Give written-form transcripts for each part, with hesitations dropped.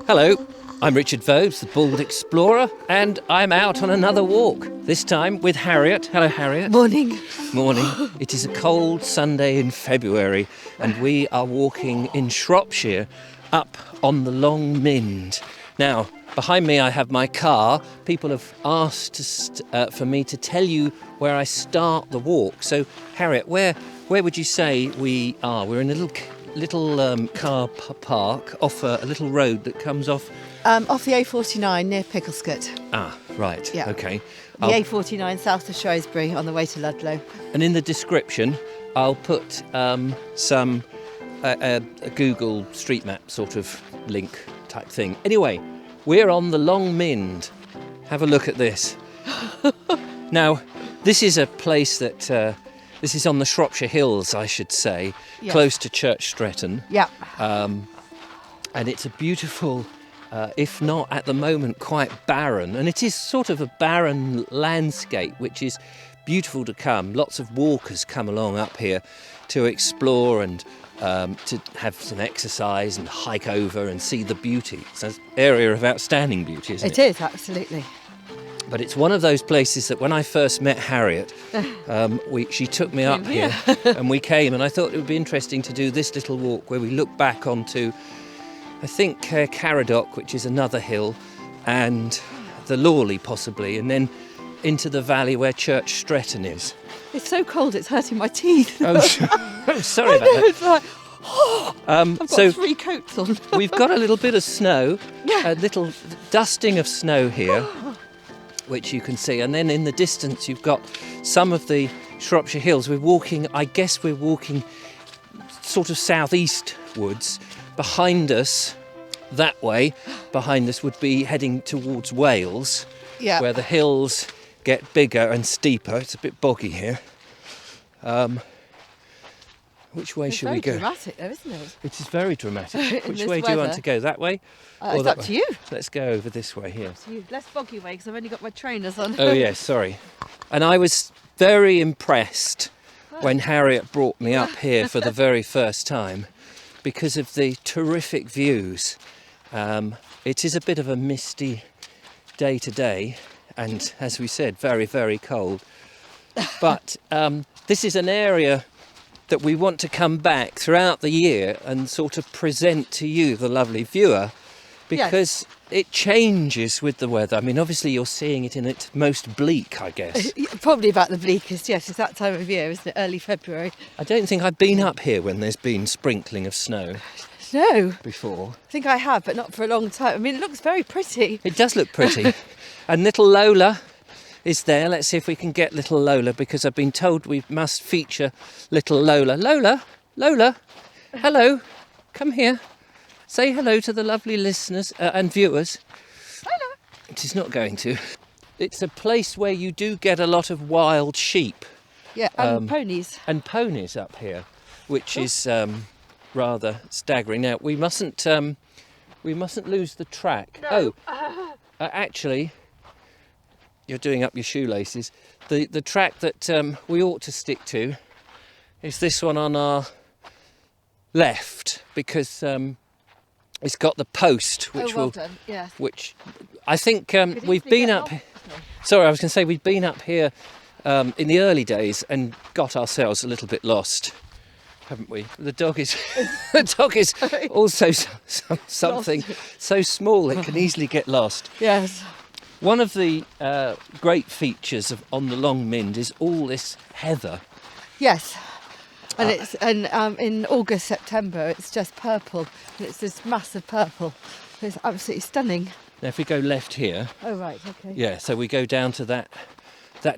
Hello, I'm Richard Vobes, the Bald Explorer, and I'm out on another walk, this time with Harriet. Hello, Harriet. Morning. Morning. It is a cold Sunday in February, and we are walking in Shropshire up on the Log Mynd. Now, behind me I have my car. People have asked for me to tell you where I start the walk. So, Harriet, where would you say we are? We're in a little car park off a little road that comes off... Off the A49 near Picklescott. Ah, right, Yeah. OK. The A49 south of Shrewsbury on the way to Ludlow. And in the description, I'll put some a Google Street Map sort of link type thing. Anyway, we're on the Log Mynd. Have a look at this. Now, this is a place that... this is on the Shropshire Hills, I should say, Yes. close to Church Stretton. Yeah. And it's a beautiful, if not at the moment quite barren, and it is sort of a barren landscape, which is beautiful to come. Lots of walkers come along up here to explore and to have some exercise and hike over and see the beauty. It's an area of outstanding beauty, isn't it? It is, absolutely. But it's one of those places that when I first met Harriet, she took me up here and we came, and I thought it would be interesting to do this little walk where we look back onto, I think, Caradoc, which is another hill, and the Lawley possibly, and then into the valley where Church Stretton is. It's so cold, it's hurting my teeth. Oh, sorry about that. It's like, I've got 3 coats on. We've got a little bit of snow, a little dusting of snow here, which you can see, and then in the distance you've got some of the Shropshire Hills. I guess we're walking sort of southeastwards. Behind us, that way, behind us would be heading towards Wales, where the hills get bigger and steeper. It's a bit boggy here. Which way should we go? It's very dramatic though, isn't it? It is very dramatic. Which this way do you want weather. to go? That way? Or It's that up to you. Let's go over this way here. Less boggy way, because I've only got my trainers on. Oh, yes, sorry. And I was very impressed when Harriet brought me up here for the very first time because of the terrific views. It is a bit of a misty day today, and as we said, very, very cold. But this is an area that we want to come back throughout the year and sort of present to you, the lovely viewer, because it changes with the weather. I mean, obviously you're seeing it in its most bleak, I guess. Probably about the bleakest, yes. It's that time of year, isn't it? Early February. I don't think I've been up here when there's been sprinkling of snow No. before. I think I have, but not for a long time. I mean, it looks very pretty. It does look pretty. And little Lola is there. Let's see if we can get little Lola, because I've been told we must feature little Lola. Lola, hello, come here. Say hello to the lovely listeners and viewers. Hello. She's not going to. It's a place where you do get a lot of wild sheep. Yeah, and ponies. And ponies up here, which is rather staggering. Now we mustn't lose the track. No. Actually, you're doing up your shoelaces. The track that we ought to stick to is this one on our left, because it's got the post, which well done. Yes. which I think we've been up. Sorry, I was going to say we've been up here in the early days and got ourselves a little bit lost, haven't we? The dog is also something so small it can easily get lost. Yes. One of the great features on the Log Mynd is all this heather. Yes. And in August, September, it's just purple. And it's this massive purple. It's absolutely stunning. Now, if we go left here, Oh, right, okay. yeah, so we go down to that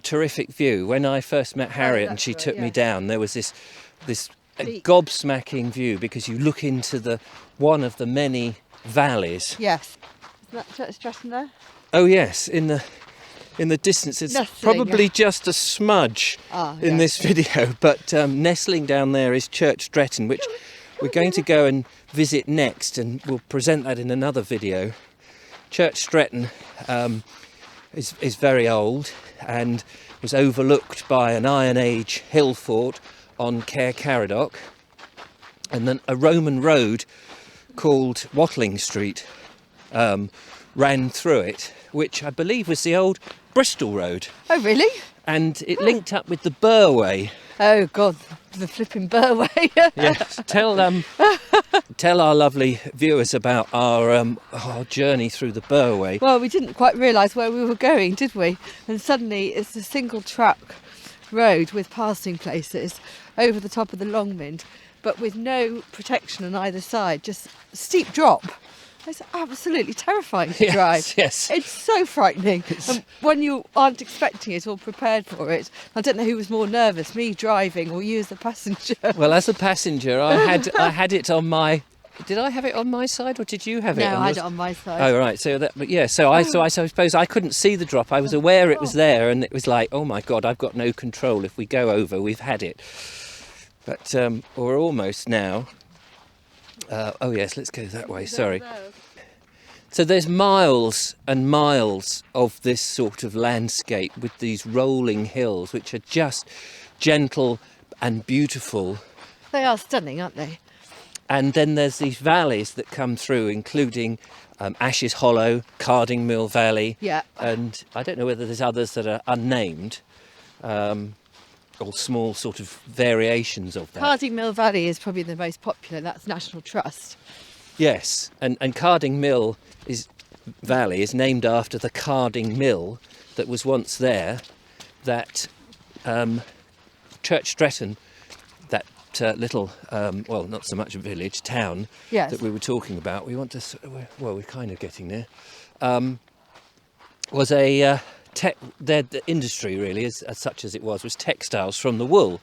terrific view. When I first met Harriet and that's she right, took me yes. down, there was this Bleak. gobsmacking view, because you look into one of the many valleys. Yes. Isn't that Church Stretton there? Oh yes, in the distance, it's Nestling, probably just a smudge in this video, but nestling down there is Church Stretton, which we're going to go and visit next, and we'll present that in another video. Church Stretton is very old and was overlooked by an Iron Age hill fort on Caradoc, and then a Roman road called Watling Street ran through it, which I believe was the old Bristol Road. Oh, really? And it linked up with the Burway. Oh, God, the flipping Burway. Yes. Tell our lovely viewers about our journey through the Burway. Well, we didn't quite realise where we were going, did we? And suddenly it's a single track road with passing places over the top of the Log Mynd, but with no protection on either side, just steep drop. It's absolutely terrifying to drive. Yes. It's so frightening. And when you aren't expecting it or prepared for it, I don't know who was more nervous, me driving or you as a passenger. Well, as a passenger, I had it on my. Did I have it on my side, or did you have it? No, on I had yours? it on my side. Oh right, so I suppose I couldn't see the drop. I was aware it was there, and it was like, oh my God, I've got no control. If we go over, we've had it. But we're almost now. Oh yes, let's go that way. Sorry. So there's miles and miles of this sort of landscape with these rolling hills, which are just gentle and beautiful. They are stunning, aren't they? And then there's these valleys that come through, including Ashes Hollow, Cardingmill Valley. Yeah. And I don't know whether there's others that are unnamed, or small sort of variations of that. Cardingmill Valley is probably the most popular. That's National Trust. Yes, and Cardingmill Valley is named after the Carding Mill that was once there, that Church Stretton, that little, well, not so much a village, town, Yes. that we were talking about. We want to, well, we're kind of getting there. Was a the industry really, as such as it was textiles from the wool.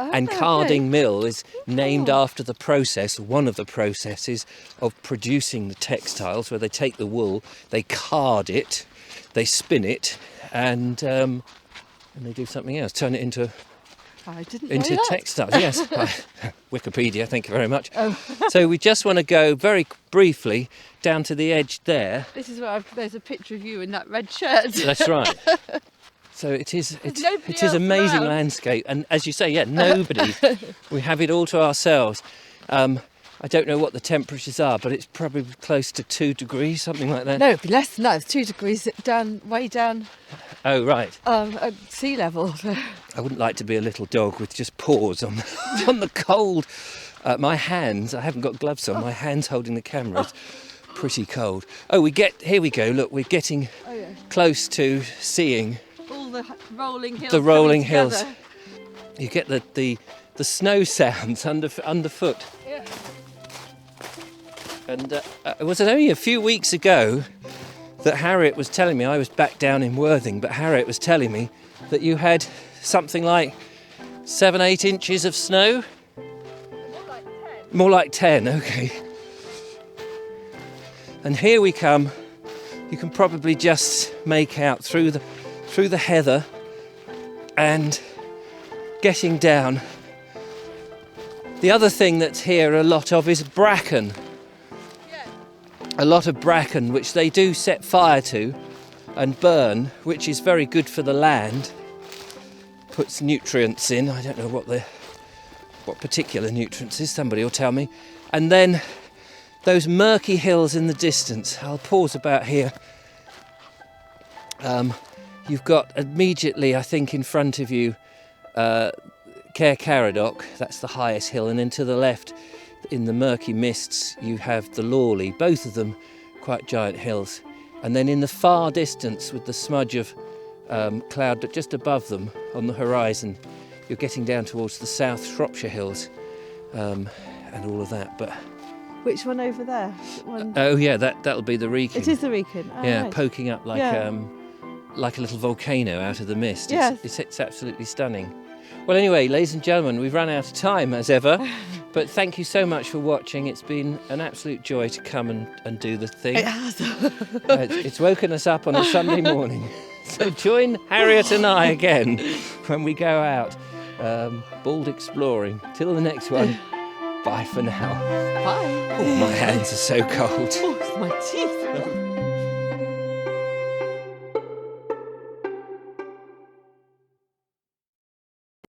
And Carding Mill is named after the process, one of the processes of producing the textiles, where they take the wool, they card it, they spin it, and they do something else, turn it into textiles. Yes, Wikipedia, thank you very much. So we just want to go very briefly down to the edge there. This is where there's a picture of you in that red shirt. That's right. So it is nobody else amazing around. landscape, and as you say, nobody. We have it all to ourselves. I don't know what the temperatures are, but it's probably close to 2 degrees, something like that. No, it'd be less than that. It's 2 degrees down, way down Oh right. at sea level. I wouldn't like to be a little dog with just paws on on the cold. My hands, I haven't got gloves on. My hands holding the camera. It's pretty cold. Oh, here we go. Look, we're getting close to seeing All the rolling hills. the rolling coming hills. together. You get the snow sounds underfoot. Yeah. And it was only a few weeks ago that Harriet was telling me, I was back down in Worthing, but Harriet was telling me that you had something like 7-8 inches of snow. More like 10, okay. And here we come. You can probably just make out through the heather and getting down. The other thing that's here a lot of is bracken. A lot of bracken, which they do set fire to and burn, which is very good for the land. Puts nutrients in. I don't know what particular nutrients is. Somebody will tell me. And then those murky hills in the distance. I'll pause about here. You've got immediately, I think, in front of you, Caer Caradoc. That's the highest hill, and then to the left, in the murky mists, you have the Lawley, both of them quite giant hills. And then in the far distance, with the smudge of cloud just above them on the horizon, you're getting down towards the South Shropshire Hills and all of that. But Which one over there? One... oh yeah, that'll be the Wrekin. It is the Wrekin. Oh, Yeah, right. poking up like a little volcano out of the mist. Yes. It's absolutely stunning. Well, anyway, ladies and gentlemen, we've run out of time as ever, but thank you so much for watching. It's been an absolute joy to come and do the thing. It has. It's woken us up on a Sunday morning. So join Harriet and I again when we go out bald exploring. Till the next one, bye for now. Bye. Oh, my hands are so cold. Oh, my teeth.